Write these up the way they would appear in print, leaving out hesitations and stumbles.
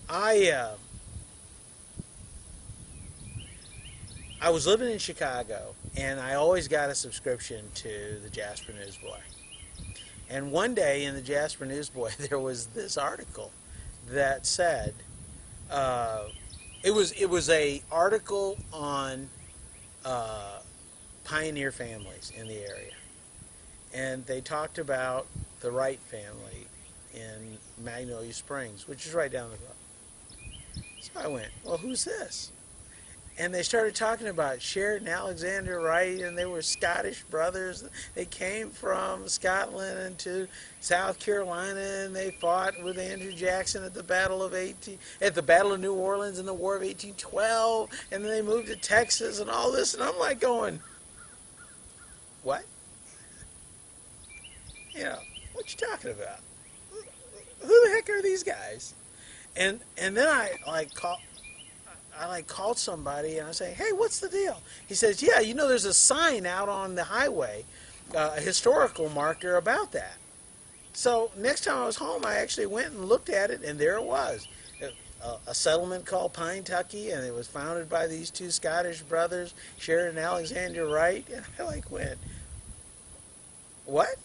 I I was living in Chicago, and I always got a subscription to the Jasper Newsboy. And one day in the Jasper Newsboy, there was this article that said uh, it was a article on uh, pioneer families in the area, and they talked about the Wright family in Magnolia Springs, which is right down the road. So I went, well, who's this? And they started talking about Sheridan Alexander Wright, and they were Scottish brothers. They came from Scotland into South Carolina, and they fought with Andrew Jackson at the Battle of New Orleans in the War of 1812, and then they moved to Texas and all this. And I'm like going, what? You know, what you talking about? Who the heck are these guys? And then I called somebody and I say, hey, what's the deal? He says, yeah, there's a sign out on the highway, a historical marker about that. So next time I was home, I actually went and looked at it, and there it was. A settlement called Pine Tucky, and it was founded by these two Scottish brothers, Sheridan and Alexander Wright. And I went, what?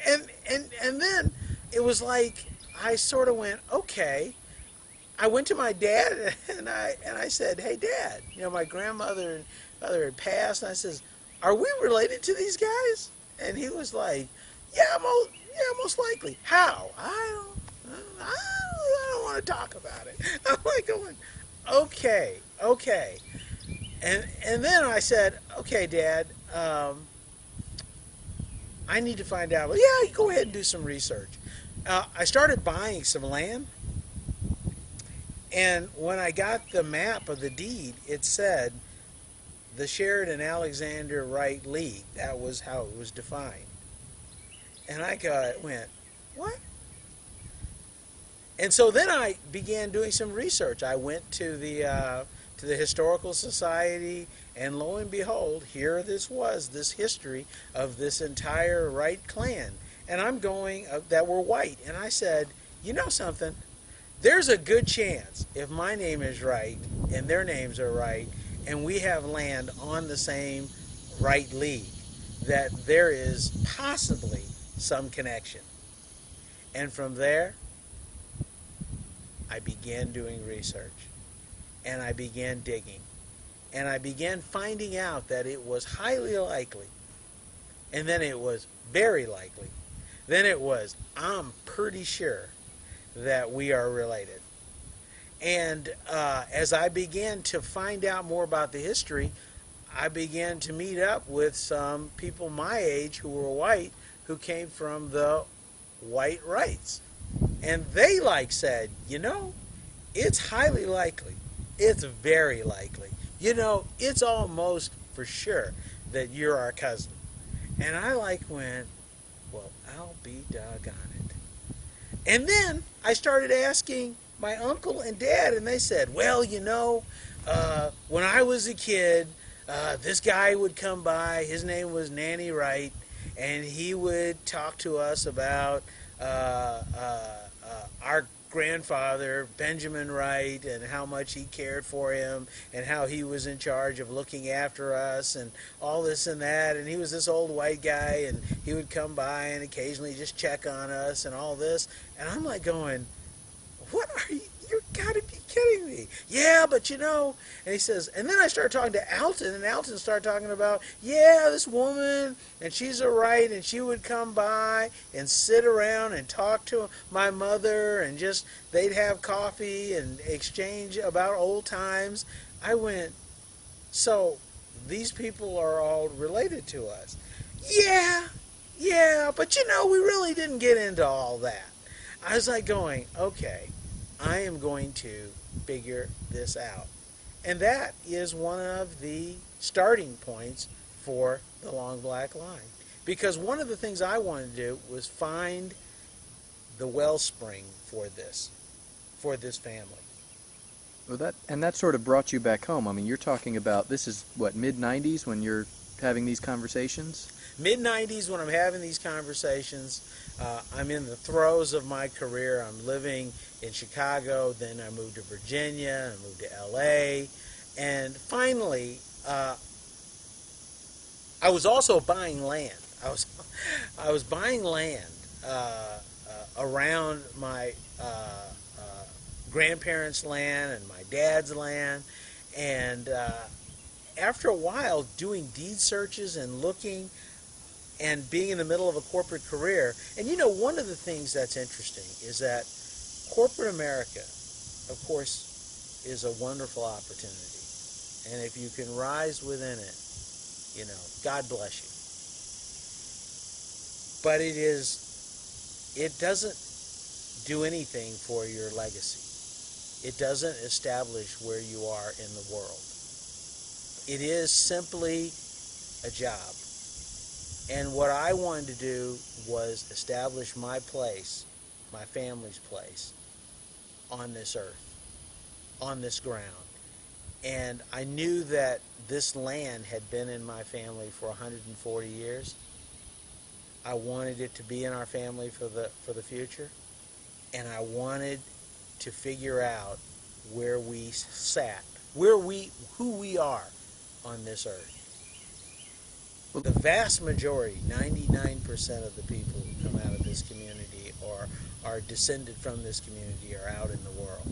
And then it was like I sort of went, okay. I went to my dad and I said, hey, Dad, my grandmother and mother had passed, and I says, are we related to these guys? And he was like, yeah, most likely. How? I don't want to talk about it. I'm like going, okay. And then I said, okay, Dad, I need to find out. Well, yeah, go ahead and do some research. I started buying some land. And when I got the map of the deed, it said the Sheridan Alexander Wright League. That was how it was defined. And I went, what? And so then I began doing some research. I went to the Historical Society, and lo and behold, here this history of this entire Wright clan. And I'm going, that were white. And I said, you know something? There's a good chance, if my name is Wright and their names are Wright, and we have land on the same Wright League, that there is possibly some connection. And from there, I began doing research, and I began digging, and I began finding out that it was highly likely, and then it was very likely, then it was, I'm pretty sure that we are related. And as I began to find out more about the history, I began to meet up with some people my age who were white, who came from the white Wrights. And they said, it's highly likely. It's very likely. It's almost for sure that you're our cousin. And I went, well, I'll be doggone it. And then I started asking my uncle and dad, and they said, well, when I was a kid, this guy would come by. His name was Nanny Wright, and he would talk to us about our grandfather, Benjamin Wright, and how much he cared for him, and how he was in charge of looking after us, and all this and that. And he was this old white guy, and he would come by and occasionally just check on us and all this. And I'm going, what are you? You gotta be kidding me. Yeah, but and he says, and then I started talking to Alton, and Alton started talking about, yeah, this woman, and she's a Wright, and she would come by and sit around and talk to my mother, and just, they'd have coffee and exchange about old times. I went, so these people are all related to us. Yeah, but we really didn't get into all that. I was going, okay, I am going to figure this out. And that is one of the starting points for the Long Black Line. Because one of the things I wanted to do was find the wellspring for this family. Well, that sort of brought you back home. I mean, you're talking about, this is what, mid-90s when you're having these conversations? Mid-90s when I'm having these conversations. I'm in the throes of my career. I'm living in Chicago, then I moved to Virginia, I moved to LA, and finally, I was also buying land. I was buying land around my grandparents' land and my dad's land, and after a while, doing deed searches and looking and being in the middle of a corporate career. And you know, one of the things that's interesting is that corporate America, of course, is a wonderful opportunity. And if you can rise within it, you know, God bless you. But it doesn't do anything for your legacy. It doesn't establish where you are in the world. It is simply a job. And what I wanted to do was establish my place, my family's place, on this earth, on this ground. And I knew that this land had been in my family for 140 years. I wanted it to be in our family for the future. And I wanted to figure out where we sat, who we are on this earth. The vast majority, 99% of the people who come out of this community or are descended from this community are out in the world.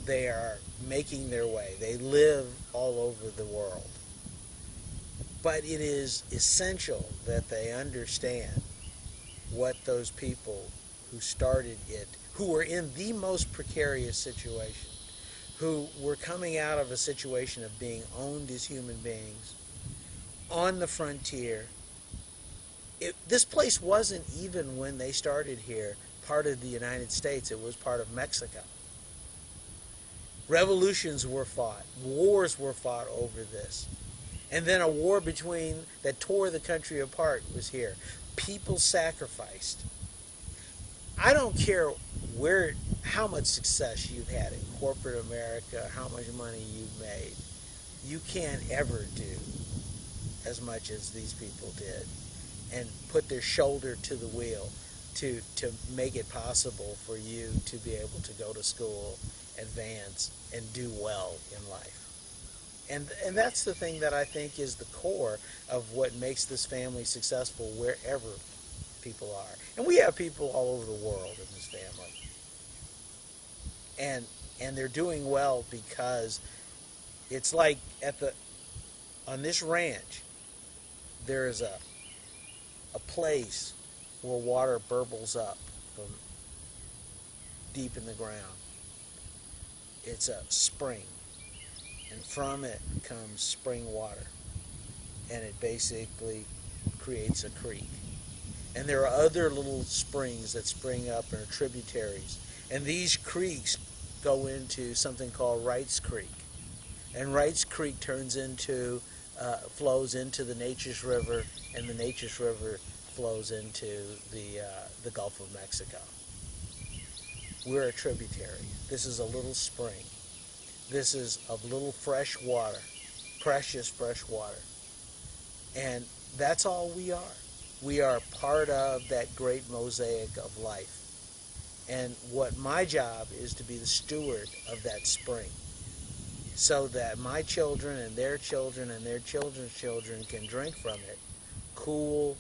They are making their way. They live all over the world. But it is essential that they understand what those people who started it, who were in the most precarious situation, who were coming out of a situation of being owned as human beings, on the frontier. This place wasn't, even when they started here, part of the United States. It was part of Mexico. Revolutions were fought. Wars were fought over this. And then a war that tore the country apart was here. People sacrificed. I don't care how much success you've had in corporate America, how much money you've made. You can't ever do as much as these people did and put their shoulder to the wheel to make it possible for you to be able to go to school, advance, and do well in life. And that's the thing that I think is the core of what makes this family successful wherever people are. And we have people all over the world in this family. And they're doing well because it's like on this ranch, there is a place where water burbles up from deep in the ground. It's a spring, and from it comes spring water, and it basically creates a creek. And there are other little springs that spring up and are tributaries, and these creeks go into something called Wright's Creek, and Wright's Creek flows into the Neches River, and the Neches River flows into the Gulf of Mexico. We're a tributary. This is a little spring. This is a little fresh water, precious fresh water. And that's all we are. We are part of that great mosaic of life. And what my job is to be the steward of that spring, so that my children and their children and their children's children can drink from it cool,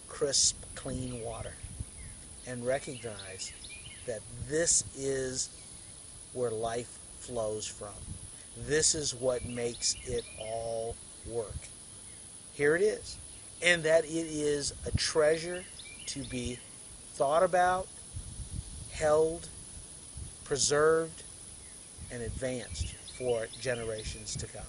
crisp, clean water, and recognize that this is where life flows from. This is what makes it all work. Here it is. And that it is a treasure to be thought about, held, preserved, and advanced for generations to come.